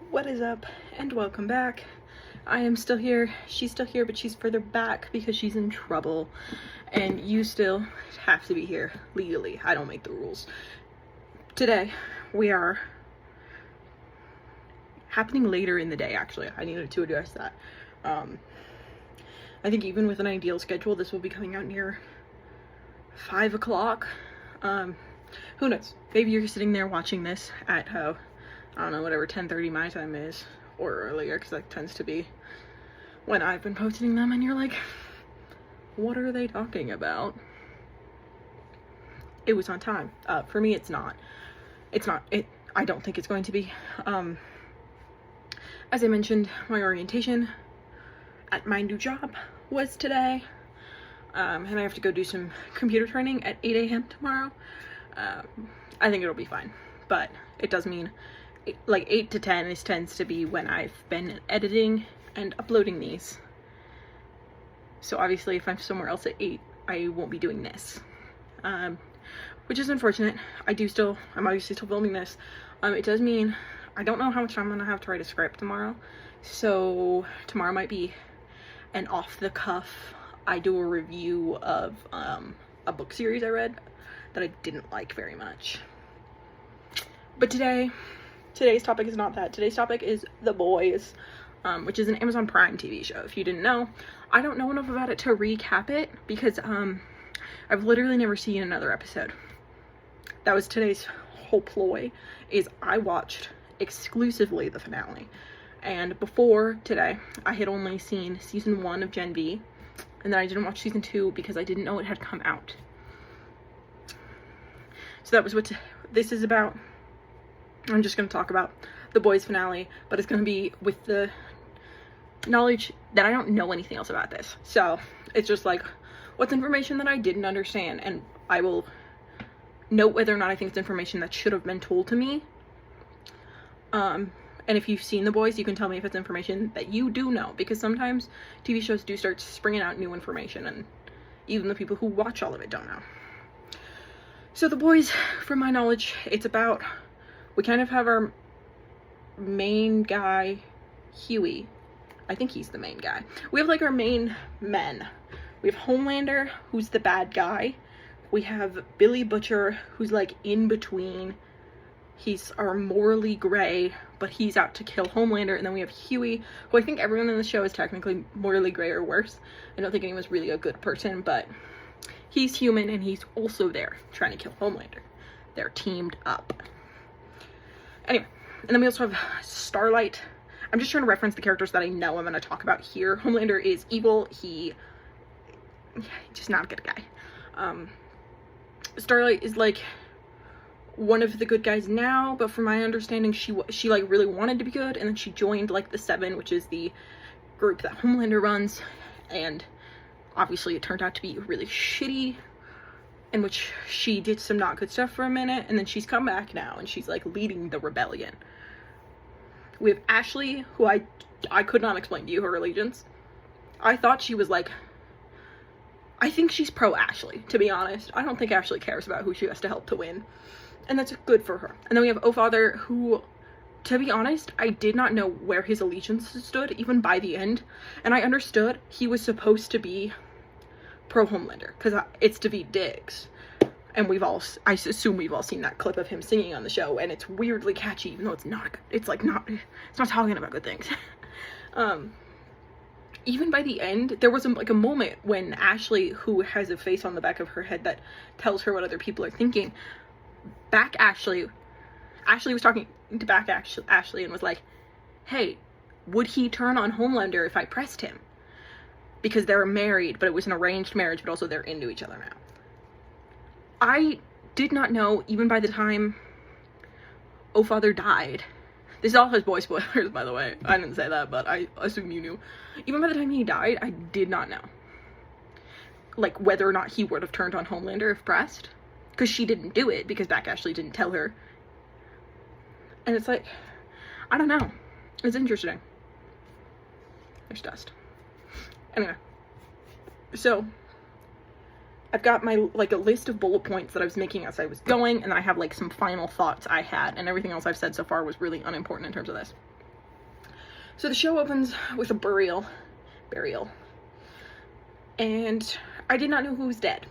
What is up, and welcome back. I am still here, she's still here, but she's further back because she's in trouble, and you still have to be here legally. I don't make the rules. Today we are happening later in the day. Actually, I needed to address that. I think even with an ideal schedule, this will be coming out near 5 o'clock. Who knows, maybe you're sitting there watching this at I don't know, whatever 10:30 my time is, or earlier, because that tends to be when I've been posting them, and you're like, what are they talking about? It was on time. For me, it's not. I don't think it's going to be. As I mentioned, my orientation at my new job was today, and I have to go do some computer training at 8 a.m. tomorrow. I think it'll be fine, but it does mean like 8 to 10 tends to be when I've been editing and uploading these. So obviously if I'm somewhere else at 8, I won't be doing this, which is unfortunate. I'm obviously still filming this. It does mean I don't know how much I'm gonna have to write a script tomorrow, so tomorrow might be an off the cuff, I do a review of a book series I read that I didn't like very much. But today's topic is not that. Today's topic is The Boys, which is an Amazon Prime TV show. If you didn't know, I don't know enough about it to recap it because I've literally never seen another episode. That was today's whole ploy, is I watched exclusively the finale. And before today, I had only seen season 1 of Gen V, and then I didn't watch season 2 because I didn't know it had come out. So that was what this is about. I'm just going to talk about The Boys finale, but it's going to be with the knowledge that I don't know anything else about this. So it's just like, what's information that I didn't understand, and I will note whether or not I think it's information that should have been told to me. And if you've seen The Boys, you can tell me if it's information that you do know, because sometimes TV shows do start springing out new information, and even the people who watch all of it don't know. So The Boys, from my knowledge, it's about, we kind of have our main guy, Huey. I think he's the main guy. We have like our main men. We have Homelander, who's the bad guy. We have Billy Butcher, who's like in between. He's our morally gray, but he's out to kill Homelander. And then we have Huey, who I think everyone in the show is technically morally gray or worse. I don't think anyone's really a good person, but he's human and he's also there trying to kill Homelander. They're teamed up. Anyway, and then we also have Starlight. I'm just trying to reference the characters that I know I'm going to talk about here. Homelander is evil. He's just not a good guy. Starlight is like one of the good guys now, but from my understanding, she like really wanted to be good, and then she joined like the Seven, which is the group that Homelander runs, and obviously it turned out to be really shitty, in which she did some not good stuff for a minute, and then she's come back now and she's like leading the rebellion. We have Ashley, who I could not explain to you her allegiance. I thought she was like, I think she's pro Ashley, to be honest. I don't think Ashley cares about who she has to help to win, and that's good for her. And then we have O-Father, who, to be honest, I did not know where his allegiance stood even by the end, and I understood he was supposed to be pro Homelander because it's Daveed Diggs, and I assume we've all seen that clip of him singing on the show, and it's weirdly catchy, even though it's not good. It's not talking about good things. Even by the end, there was like a moment when Ashley, who has a face on the back of her head that tells her what other people are thinking, Ashley was talking to back Ashley and was like, hey, would he turn on Homelander if I pressed him? Because they're married, but it was an arranged marriage, but also they're into each other now. I did not know, even by the time O-Father died. This all has boy spoilers, by the way. I didn't say that, but I assume you knew. Even by the time he died, I did not know, like, whether or not he would have turned on Homelander if pressed. Because she didn't do it, because back Ashley didn't tell her. And it's like, I don't know. It's interesting. There's dust. Anyway, so I've got my, like, a list of bullet points that I was making as I was going, and then I have, like, some final thoughts I had, and everything else I've said so far was really unimportant in terms of this. So the show opens with a burial, and I did not know who was dead.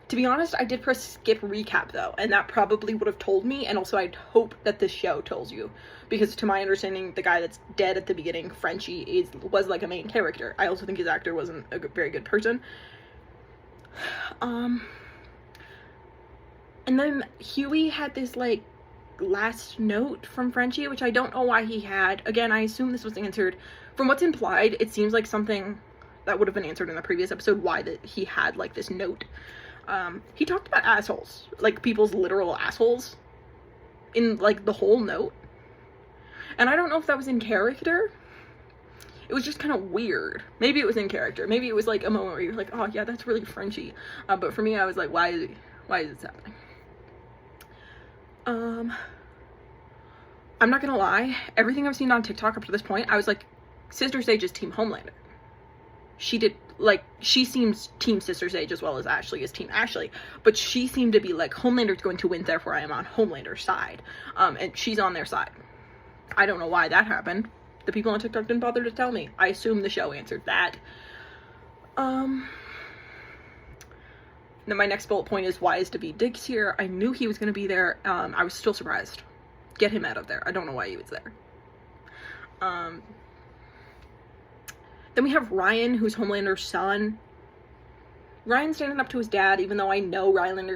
To be honest, I did press skip recap though, and that probably would have told me, and also I'd hope that this show tells you, because to my understanding, the guy that's dead at the beginning, Frenchie, was like a main character. I also think his actor wasn't a very good person. And then Huey had this like last note from Frenchie, which I don't know why he had. Again, I assume this was answered. From what's implied, it seems like something that would have been answered in the previous episode, why that he had like this note. He talked about assholes, like people's literal assholes in like the whole note. And I don't know if that was in character. It was just kind of weird. Maybe it was in character. Maybe it was like a moment where you're like, oh yeah, that's really Frenchie. But for me, I was like, why is this happening? I'm not gonna lie, everything I've seen on TikTok up to this point, I was like, Sister Sage is Team Homelander. She seems Team Sister Sage as well as Ashley is Team Ashley, but she seemed to be like, Homelander's going to win, therefore I am on Homelander's side. And she's on their side. I don't know why that happened. The people on TikTok didn't bother to tell me. I assume the show answered that. Then my next bullet point is, why is Daveed Diggs here? I knew he was going to be there. I was still surprised. Get him out of there. I don't know why he was there. Then we have Ryan, who's Homelander's son. Ryan's standing up to his dad, even though I know Rylander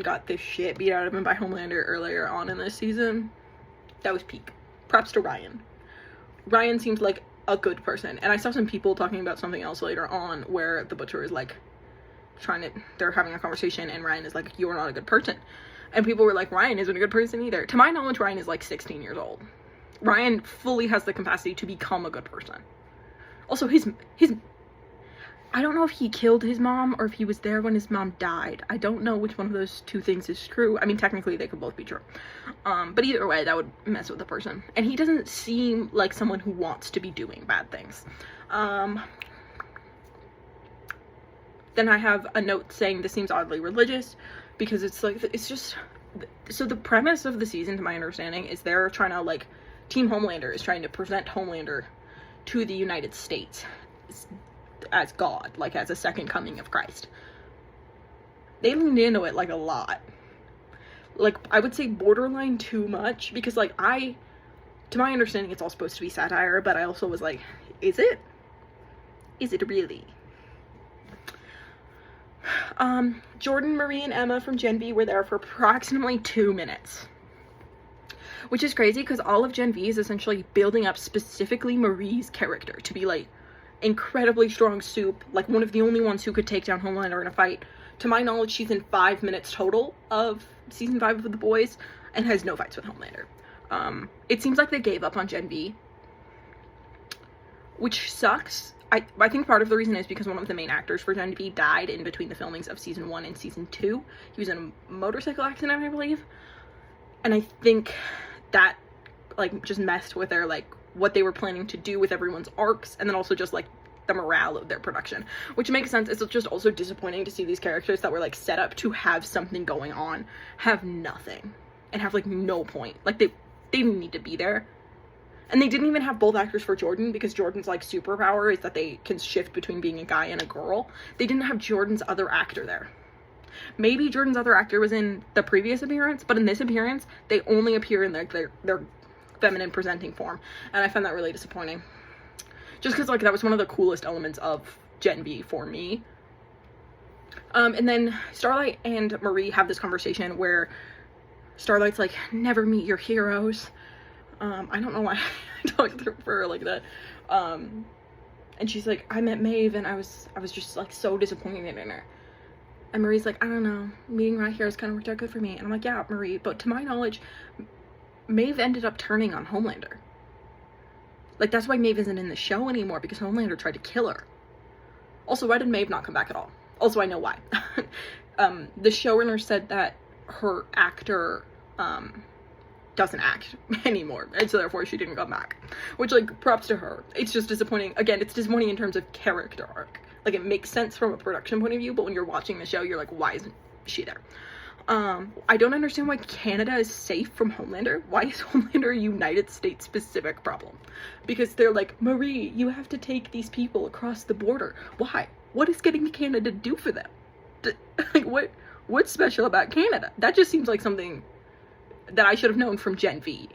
got this shit beat out of him by Homelander earlier on in this season. That was peak. Props to Ryan. Ryan seems like a good person. And I saw some people talking about something else later on where the Butcher is like they're having a conversation and Ryan is like, you're not a good person. And people were like, Ryan isn't a good person either. To my knowledge, Ryan is like 16 years old. Ryan fully has the capacity to become a good person. Also, I don't know if he killed his mom or if he was there when his mom died. I don't know which one of those two things is true. I mean, technically they could both be true. But either way, that would mess with the person. And he doesn't seem like someone who wants to be doing bad things. Then I have a note saying this seems oddly religious, because it's like, it's just, so the premise of the season, to my understanding, is they're trying to like, Team Homelander is trying to present Homelander to the United States as God, like as a second coming of Christ. They leaned into it like a lot. Like, I would say borderline too much, because like to my understanding, it's all supposed to be satire, but I also was like, is it? Is it really? Jordan, Marie, and Emma from Gen V were there for approximately 2 minutes. Which is crazy, because all of Gen V is essentially building up specifically Marie's character to be like incredibly strong soup, like one of the only ones who could take down Homelander in a fight. To my knowledge, she's in 5 minutes total of season 5 of The Boys and has no fights with Homelander. It seems like they gave up on Gen V, which sucks. I think part of the reason is because one of the main actors for Gen V died in between the filmings of season 1 and season 2. He was in a motorcycle accident, I believe. And I think that like just messed with their like what they were planning to do with everyone's arcs, and then also just like the morale of their production, which makes sense. It's just also disappointing to see these characters that were like set up to have something going on have nothing and have like no point. Like they didn't need to be there. And they didn't even have both actors for Jordan, because Jordan's like superpower is that they can shift between being a guy and a girl. They didn't have Jordan's other actor there. Maybe Jordan's other actor was in the previous appearance, but in this appearance, they only appear in like their feminine presenting form. And I found that really disappointing. Just because like that was one of the coolest elements of Gen V for me. And then Starlight and Marie have this conversation where Starlight's like, never meet your heroes. I don't know why I talked to her like that. And she's like, I met Maeve and I was just like so disappointed in her. And Marie's like, I don't know, meeting my heroes kind of worked out good for me. And I'm like, yeah, Marie, but to my knowledge, Maeve ended up turning on Homelander. Like, that's why Maeve isn't in the show anymore, because Homelander tried to kill her. Also, why did Maeve not come back at all? Also, I know why. The showrunner said that her actor, doesn't act anymore, and so therefore she didn't come back, which like props to her. It's just disappointing. Again, it's disappointing in terms of character arc. Like, it makes sense from a production point of view, but when you're watching the show, you're like, why isn't she there? I don't understand why Canada is safe from Homelander. Why is Homelander a United States specific problem? Because they're like, Marie, you have to take these people across the border. Why? What is getting Canada do for them? Like, what's special about Canada? That just seems like something that I should have known from Gen V.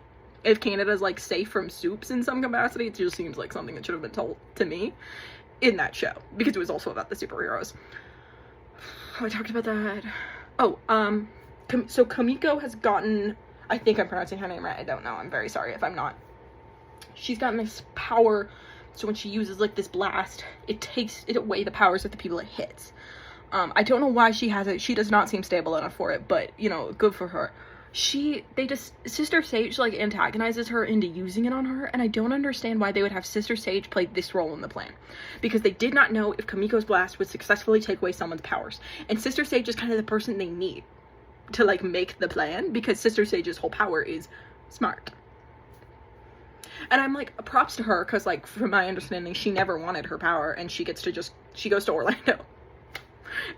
If Canada's like safe from soups in some capacity, it just seems like something that should have been told to me in that show, because it was also about the superheroes. Oh, I talked about that. Oh, so Kamiko has gotten, I think I'm pronouncing her name right, I don't know, I'm very sorry if I'm not. She's gotten this power, so when she uses like this blast, it takes it away the powers of the people it hits. I don't know why she has it. She does not seem stable enough for it, but, you know, good for her. Sister Sage, like, antagonizes her into using it on her, and I don't understand why they would have Sister Sage play this role in the plan. Because they did not know if Kamiko's blast would successfully take away someone's powers. And Sister Sage is kind of the person they need to, like, make the plan, because Sister Sage's whole power is smart. And I'm like, props to her, because, like, from my understanding, she never wanted her power, and she goes to Orlando.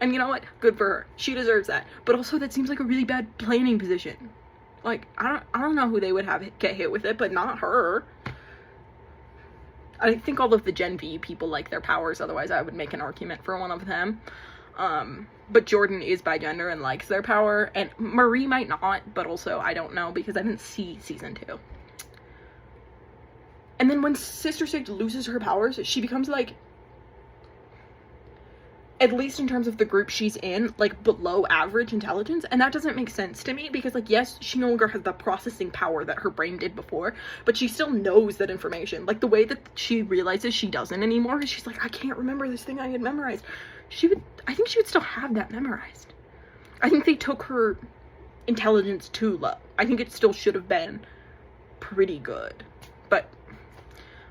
And you know what? Good for her. She deserves that. But also, that seems like a really bad planning position. Like, I don't know who they would have get hit with it, but not her. I think all of the Gen V people like their powers, otherwise I would make an argument for one of them. But Jordan is bi gender and likes their power, and Marie might not, but also I don't know because I didn't see season 2. And then when Sister Sage loses her powers, she becomes like, at least in terms of the group she's in, like, below average intelligence, and that doesn't make sense to me, because, like, yes, she no longer has the processing power that her brain did before, but she still knows that information. Like, the way that she realizes she doesn't anymore, she's like, I can't remember this thing I had memorized. I think she would still have that memorized. I think they took her intelligence too low. I think it still should have been pretty good, but,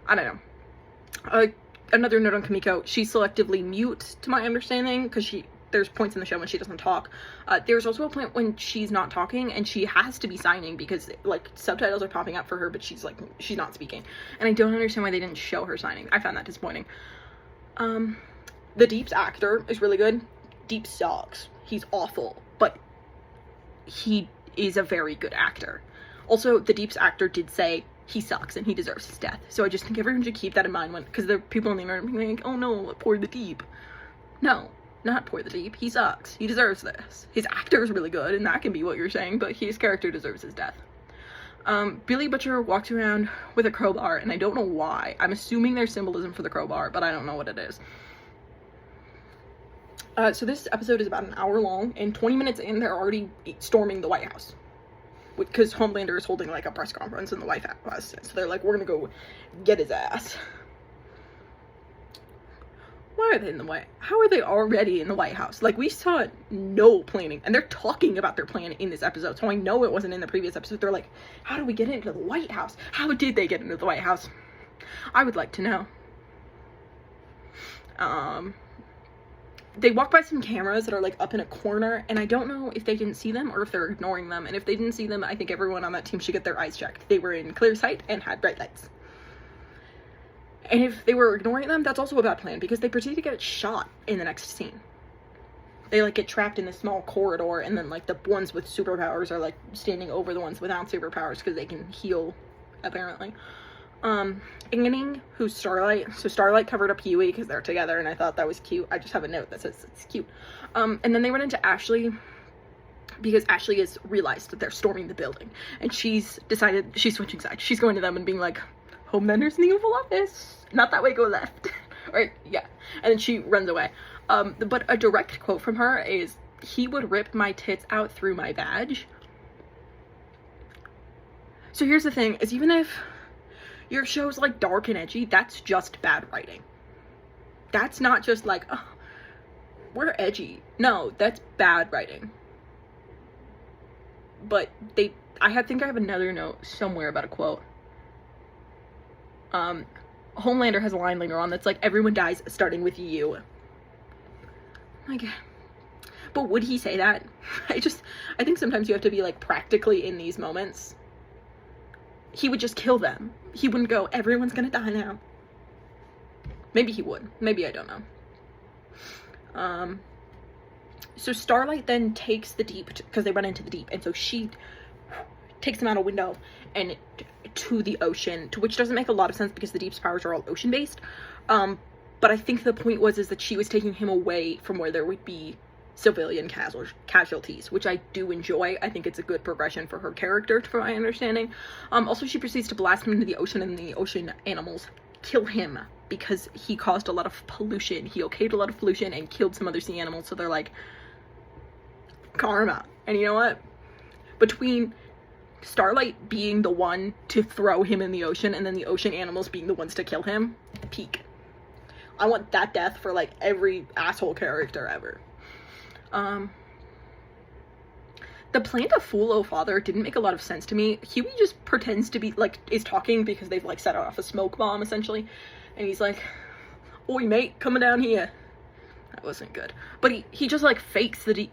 I don't know. Another note on Kamiko, she's selectively mute, to my understanding, because there's points in the show when she doesn't talk. There's also a point when she's not talking, and she has to be signing, because, like, subtitles are popping up for her, but she's not speaking. And I don't understand why they didn't show her signing. I found that disappointing. The Deep's actor is really good. Deep sucks. He's awful, but he is a very good actor. Also, the Deep's actor did say he sucks and he deserves his death. So I just think everyone should keep that in mind because there are people on the internet being like, oh no, poor the Deep. No, not poor the Deep. He sucks. He deserves this. His actor is really good, and that can be what you're saying, but his character deserves his death. Billy Butcher walks around with a crowbar, and I don't know why. I'm assuming there's symbolism for the crowbar, but I don't know what it is. So this episode is about an hour long, and 20 minutes in, they're already storming the White House. Because Homelander is holding, like, a press conference in the White House. So they're like, we're gonna go get his ass. Why are they in the White House? How are they already in the White House? Like, we saw no planning. And they're talking about their plan in this episode. So I know it wasn't in the previous episode. They're like, how do we get into the White House? How did they get into the White House? I would like to know. They walk by some cameras that are, like, up in a corner, and I don't know if they didn't see them or if they're ignoring them, and if they didn't see them, I think everyone on that team should get their eyes checked. They were in clear sight and had bright lights. And if they were ignoring them, that's also a bad plan, because they proceed to get shot in the next scene. They, like, get trapped in this small corridor, and then, like, the ones with superpowers are, like, standing over the ones without superpowers, because they can heal, apparently. Ingening, who's Starlight. So Starlight covered up Huey because they're together, and I thought that was cute. I just have a note that says it's cute. And then they run into Ashley because Ashley has realized that they're storming the building, and she's decided she's switching sides. She's going to them and being like, Homelander's in the Oval Office. Not that way, go left. Or, yeah. And then she runs away. But a direct quote from her is, he would rip my tits out through my badge. So here's the thing, is even if your show's, like, dark and edgy, that's just bad writing. That's not just like, oh, we're edgy. No, that's bad writing. But I think I have another note somewhere about a quote. Homelander has a line later on that's like, everyone dies starting with you. Like, but would he say that? I think sometimes you have to be, like, practically in these moments. He would just kill them. He wouldn't go, everyone's gonna die now. Maybe he would. Maybe I don't know. So Starlight then takes the Deep, because they run into the Deep, and so she takes him out a window and to the ocean, to which doesn't make a lot of sense because the Deep's powers are all ocean based. But I think the point is that she was taking him away from where there would be civilian casualties, which I do enjoy. I think it's a good progression for her character, from my understanding. Also, she proceeds to blast him into the ocean, and the ocean animals kill him because he caused a lot of pollution. He okayed a lot of pollution and killed some other sea animals, so they're like, karma. And you know what? Between Starlight being the one to throw him in the ocean and then the ocean animals being the ones to kill him, peak. I want that death for like every asshole character ever. The plan to fool O-Father didn't make a lot of sense to me. Huey just pretends to be like, is talking because they've like set off a smoke bomb essentially, and he's like, "Oi mate, coming down here." That wasn't good. But he just like fakes the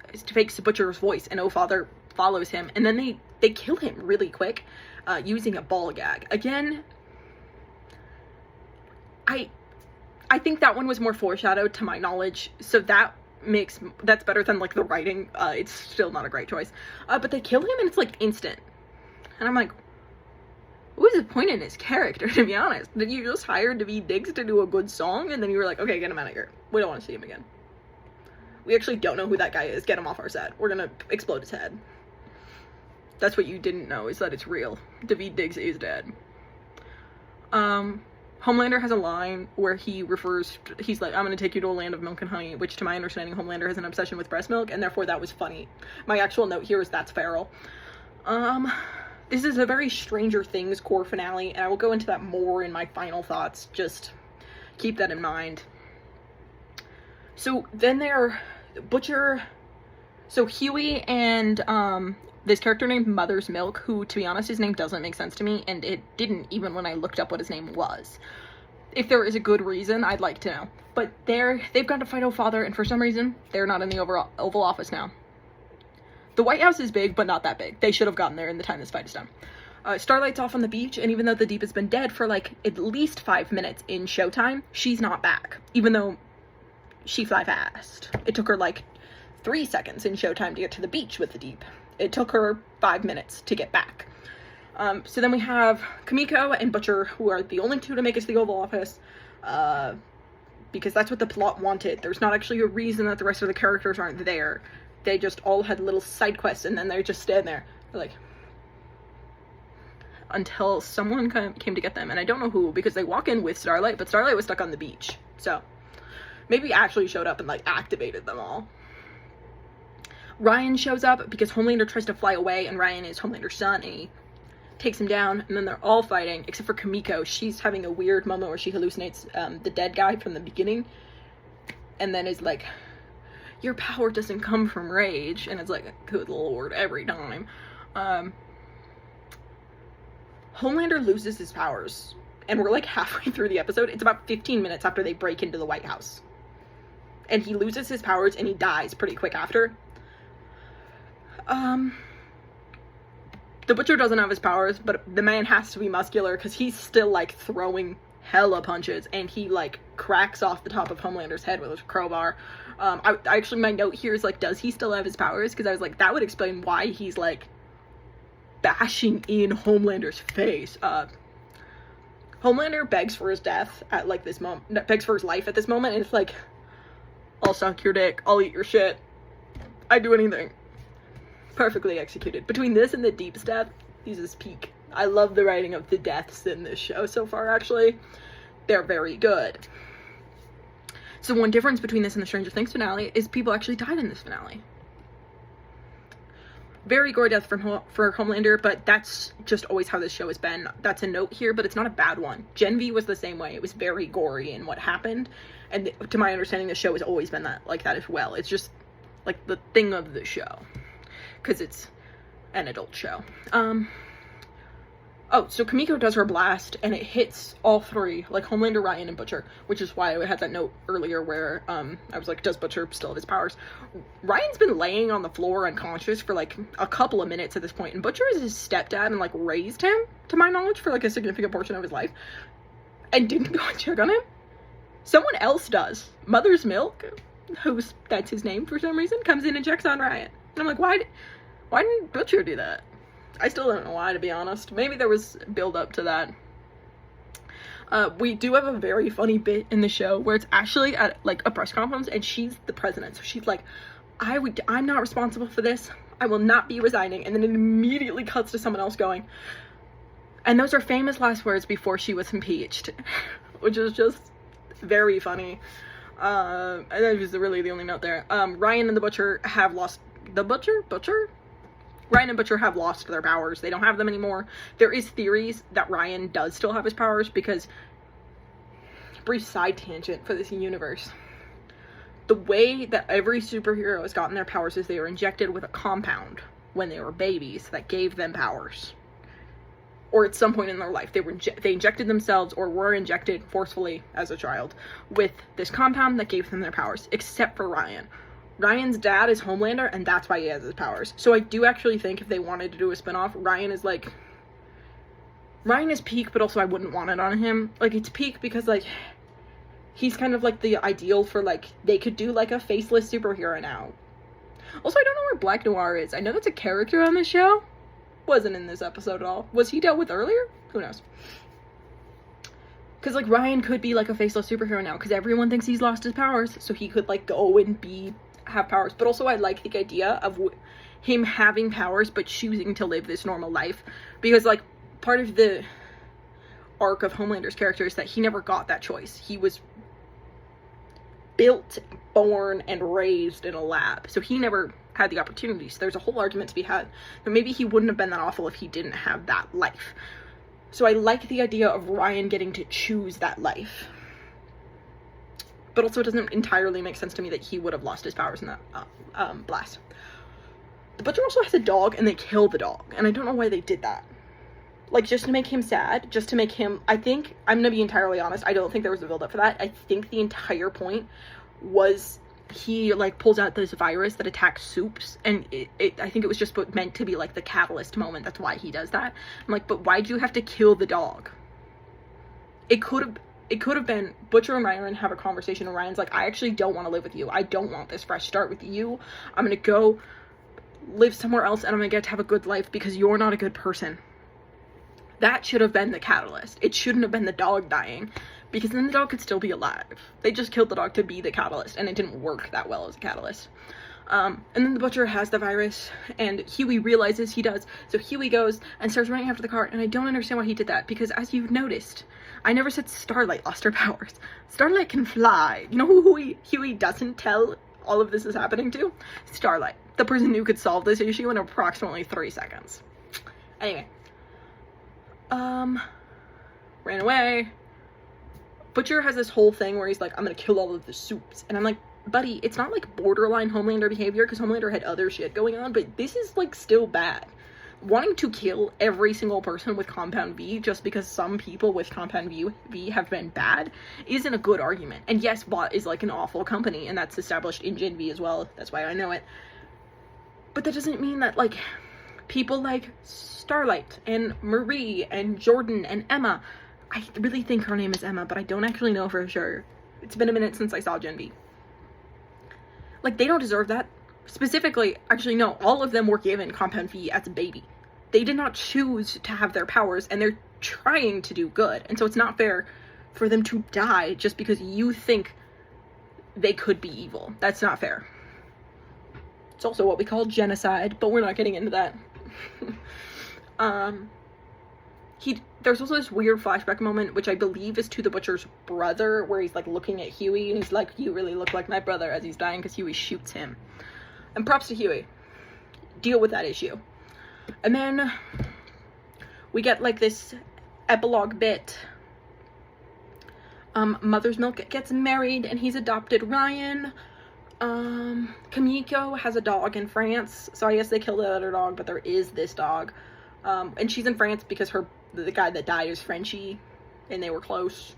Butcher's voice, and O-Father follows him, and then they kill him really quick using a ball gag. Again, I think that one was more foreshadowed to my knowledge, so that's better than like the writing. It's still not a great choice. But they kill him and it's like instant. And I'm like, what was the point in his character, to be honest? Did you just hire Daveed Diggs to do a good song and then you were like, okay, get him out of here. We don't want to see him again. We actually don't know who that guy is. Get him off our set. We're gonna explode his head. That's what you didn't know, is that it's real. Daveed Diggs is dead. Homelander has a line where he's like, "I'm gonna take you to a land of milk and honey," which to my understanding, Homelander has an obsession with breast milk, and therefore that was funny. My actual note here is that's feral. This is a very Stranger Things core finale, and I will go into that more in my final thoughts. Just keep that in mind. So then so Huey and, this character named Mother's Milk, who, to be honest, his name doesn't make sense to me, and it didn't even when I looked up what his name was. If there is a good reason, I'd like to know. But they've got to fight O-Father, and for some reason, they're not in the Oval Office now. The White House is big, but not that big. They should have gotten there in the time this fight is done. Starlight's off on the beach, and even though the Deep has been dead for, like, at least 5 minutes in Showtime, she's not back. Even though she fly fast. It took her, like, 3 seconds in Showtime to get to the beach with the Deep. It took her 5 minutes to get back. So then we have Kimiko and Butcher, who are the only two to make it to the Oval Office, because that's what the plot wanted. There's not actually a reason that the rest of the characters aren't there. They just all had little side quests, and then they just stand there, like, until someone came to get them, and I don't know who, because they walk in with Starlight, but Starlight was stuck on the beach, so maybe actually showed up and, like, activated them all. Ryan shows up because Homelander tries to fly away, and Ryan is Homelander's son, and he takes him down, and then they're all fighting, except for Kimiko. She's having a weird moment where she hallucinates the dead guy from the beginning, and then is like, "Your power doesn't come from rage," and it's like, good lord, every time. Homelander loses his powers, and we're like halfway through the episode. It's about 15 minutes after they break into the White House. And he loses his powers, and he dies pretty quick after. The Butcher doesn't have his powers, but the man has to be muscular, because he's still, like, throwing hella punches, and he, like, cracks off the top of Homelander's head with a crowbar. Actually, my note here is, like, does he still have his powers? Because I was like, that would explain why he's, like, bashing in Homelander's face. Homelander begs for his death at, like, this moment, begs for his life at this moment, and it's like, I'll suck your dick, I'll eat your shit, I'd do anything. Perfectly executed. Between this and the Deep's death, these is peak. I love the writing of the deaths in this show so far, actually. They're very good. So one difference between this and the Stranger Things finale is people actually died in this finale. Very gory death for Homelander, but that's just always how this show has been. That's a note here, but it's not a bad one. Gen V was the same way. It was very gory in what happened, and to my understanding, the show has always been like that as well. It's just, like, the thing of the show, because it's an adult show. So Kimiko does her blast, and it hits all three, like Homelander, Ryan, and Butcher, which is why I had that note earlier where, I was like, does Butcher still have his powers? Ryan's been laying on the floor unconscious for, like, a couple of minutes at this point, and Butcher is his stepdad and, like, raised him, to my knowledge, for, like, a significant portion of his life, and didn't go and check on him. Someone else does. Mother's Milk? that's his name for some reason, comes in and checks on Ryan. And I'm like, why didn't Butcher do that? I still don't know why, to be honest. Maybe there was build up to that. We do have a very funny bit in the show where it's Ashley at like a press conference and she's the president. So she's like, I'm not responsible for this. I will not be resigning. And then it immediately cuts to someone else going, and those are famous last words before she was impeached, which is just very funny. And that was really the only note there. Ryan and the Butcher have lost Ryan and Butcher have lost their powers. They don't have them anymore. There is theories that Ryan does still have his powers because, brief side tangent for this universe, the way that every superhero has gotten their powers is they were injected with a compound when they were babies that gave them powers. Or at some point in their life, they injected themselves or were injected forcefully as a child with this compound that gave them their powers, except for Ryan. Ryan's dad is Homelander, and that's why he has his powers. So I do actually think if they wanted to do a spinoff, Ryan is peak, but also I wouldn't want it on him. Like, it's peak because, like, he's kind of, like, the ideal for, like, they could do, like, a faceless superhero now. Also, I don't know where Black Noir is. I know that's a character on the show. Wasn't in this episode at all. Was he dealt with earlier? Who knows? Because, like, Ryan could be, like, a faceless superhero now, because everyone thinks he's lost his powers, so he could, like, go and have powers. But also I like the idea of him having powers but choosing to live this normal life, because like part of the arc of Homelander's character is that he never got that choice. He was built, born, and raised in a lab, so he never had the opportunity. So there's a whole argument to be had that maybe he wouldn't have been that awful if he didn't have that life. So I like the idea of Ryan getting to choose that life. But also it doesn't entirely make sense to me that he would have lost his powers in that blast. The Butcher also has a dog, and they kill the dog. And I don't know why they did that. Like, just to make him sad, just to make him... I'm gonna be entirely honest, I don't think there was a build-up for that. I think the entire point was he, like, pulls out this virus that attacks Soups, and I think it was just meant to be, like, the catalyst moment. That's why he does that. I'm like, but why'd you have to kill the dog? It could have been Butcher and Ryan have a conversation, and Ryan's like, I actually don't want to live with you. I don't want this fresh start with you. I'm going to go live somewhere else, and I'm going to get to have a good life because you're not a good person. That should have been the catalyst. It shouldn't have been the dog dying, because then the dog could still be alive. They just killed the dog to be the catalyst, and it didn't work that well as a catalyst. And then the Butcher has the virus, and Huey realizes he does. So Huey goes and starts running after the car, and I don't understand why he did that, because as you've noticed, I never said Starlight lost her powers. Starlight can fly. You know who Huey doesn't tell all of this is happening to? Starlight, the person who could solve this issue in approximately 3 seconds. Anyway. Ran away. Butcher has this whole thing where he's like, I'm gonna kill all of the Soups. And I'm like, buddy, it's not like borderline Homelander behavior, because Homelander had other shit going on, but this is like still bad. Wanting to kill every single person with Compound V just because some people with Compound V have been bad isn't a good argument. And yes, Vought is like an awful company, and that's established in Gen V as well. That's why I know it. But that doesn't mean that, like, people like Starlight and Marie and Jordan and Emma, I really think her name is Emma, but I don't actually know for sure. It's been a minute since I saw Gen V. Like, they don't deserve that. Specifically, actually, no, all of them were given Compound V as a baby. They did not choose to have their powers, and they're trying to do good. And so it's not fair for them to die just because you think they could be evil. That's not fair. It's also what we call genocide, but we're not getting into that. There's also this weird flashback moment, which I believe is to the Butcher's brother, where he's, like, looking at Huey, and he's like, you really look like my brother, as he's dying, because Huey shoots him. And props to Huey. Deal with that issue. And then we get, like, this epilogue bit. Mother's Milk gets married, and he's adopted Ryan. Kimiko has a dog in France, so I guess they killed the other dog, but there is this dog. And she's in France because the guy that died is Frenchie, and they were close.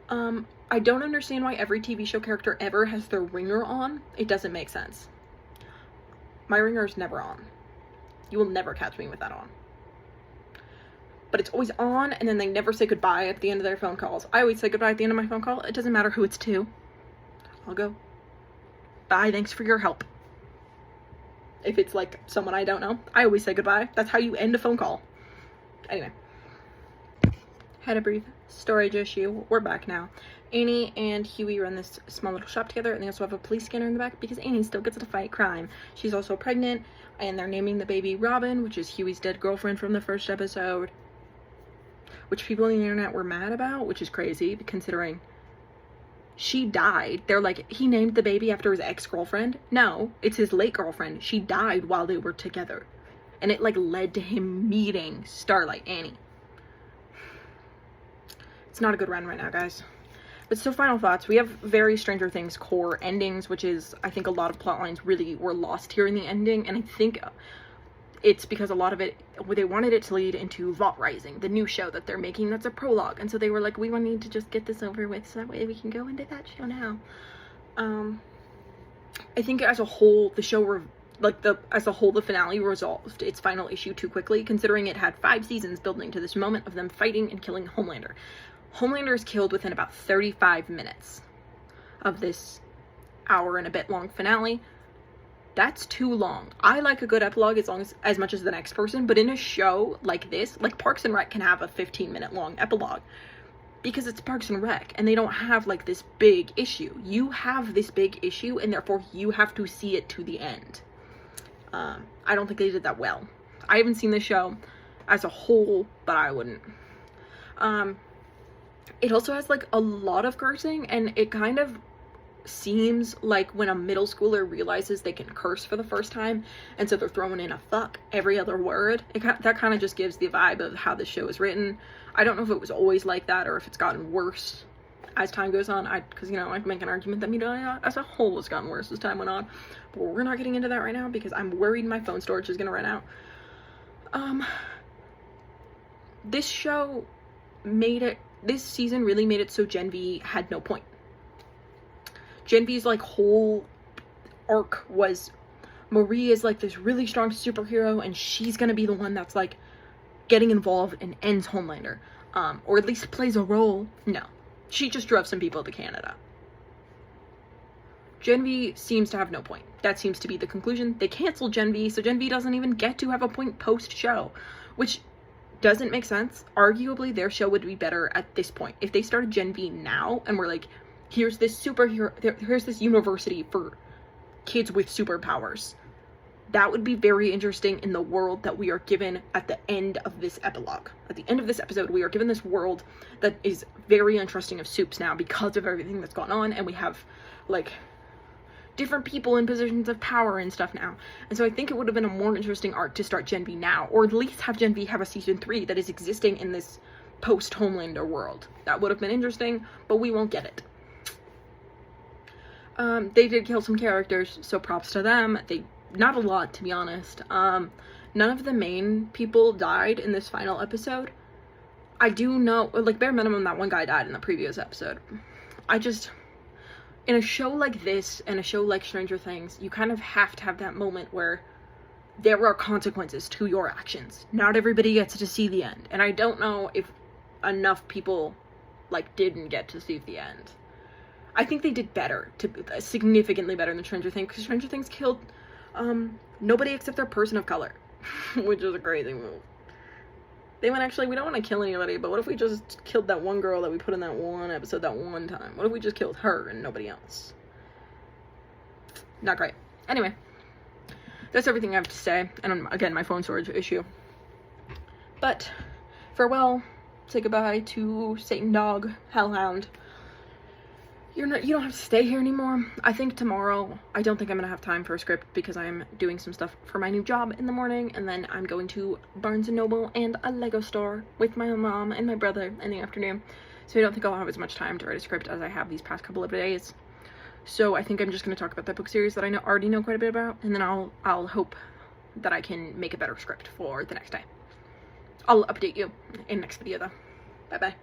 I don't understand why every TV show character ever has their ringer on. It doesn't make sense. My ringer is never on. You will never catch me with that on. But it's always on, and then they never say goodbye at the end of their phone calls. I always say goodbye at the end of my phone call. It doesn't matter who it's to. I'll go. Bye, thanks for your help. If it's like someone I don't know, I always say goodbye. That's how you end a phone call. Anyway. Had a brief storage issue. We're back now. Annie and Huey run this small little shop together, and they also have a police scanner in the back because Annie still gets to fight crime. She's also pregnant, and they're naming the baby Robin, which is Huey's dead girlfriend from the first episode, which people on the internet were mad about, which is crazy considering she died. They're like, he named the baby after his ex-girlfriend. No, it's his late girlfriend. She died while they were together, and it like led to him meeting Starlight, Annie. It's not a good run right now, guys. But so, final thoughts. We have very Stranger Things core endings, which is, I think a lot of plot lines really were lost here in the ending, and I think it's because a lot of it, they wanted it to lead into Vault Rising, the new show that they're making that's a prologue, and so they were like, we need to just get this over with so that way we can go into that show now. I think as a whole, the show the finale resolved its final issue too quickly, considering it had 5 seasons building to this moment of them fighting and killing Homelander. Homelander is killed within about 35 minutes of this hour and a bit long finale. That's too long. I like a good epilogue as much as the next person, but in a show like this, like Parks and Rec can have a 15-minute long epilogue because it's Parks and Rec and they don't have like this big issue. You have this big issue and therefore you have to see it to the end. I don't think they did that well. I haven't seen the show as a whole, but I wouldn't. It also has like a lot of cursing, and it kind of seems like when a middle schooler realizes they can curse for the first time, and so they're throwing in a fuck every other word. That kind of just gives the vibe of how the show is written. I don't know if it was always like that or if it's gotten worse as time goes on. Because, you know, I'd make an argument that media as a whole has gotten worse as time went on. But we're not getting into that right now because I'm worried my phone storage is going to run out. This show this season really made it so Gen V had no point. Gen V's like whole arc was Marie is like this really strong superhero and she's gonna be the one that's like getting involved and ends Homelander, or at least plays a role. No, she just drove some people to Canada. Gen V seems to have no point. That seems to be the conclusion. They canceled Gen V, so Gen V doesn't even get to have a point post show, which doesn't make sense. Arguably, their show would be better at this point. If they started Gen V now and were like, here's this superhero, here's this university for kids with superpowers, that would be very interesting in the world that we are given at the end of this epilogue. At the end of this episode, we are given this world that is very interesting of Supes now because of everything that's gone on, and we have, like, different people in positions of power and stuff now. And so I think it would have been a more interesting arc to start Gen V now, or at least have Gen V have a season 3 that is existing in this post-Homelander world. That would have been interesting, but we won't get it. They did kill some characters, so props to them. Not a lot, to be honest. None of the main people died in this final episode. I do know, like, bare minimum, that one guy died in the previous episode. In a show like this, and a show like Stranger Things, you kind of have to have that moment where there are consequences to your actions. Not everybody gets to see the end, and I don't know if enough people, like, didn't get to see the end. I think they did better, significantly better than Stranger Things, because Stranger Things killed nobody except their person of color, which is a crazy move. They went, actually, we don't want to kill anybody, but what if we just killed that one girl that we put in that one episode that one time? What if we just killed her and nobody else? Not great. Anyway, that's everything I have to say. And again, my phone storage issue. But farewell, say goodbye to Satan Dog, Hellhound. You don't have to stay here anymore. I think tomorrow, I don't think I'm gonna have time for a script because I'm doing some stuff for my new job in the morning, and then I'm going to Barnes & Noble and a Lego store with my mom and my brother in the afternoon. So I don't think I'll have as much time to write a script as I have these past couple of days. So I think I'm just gonna talk about that book series that I already know quite a bit about, and then I'll hope that I can make a better script for the next day. I'll update you in the next video though. Bye bye.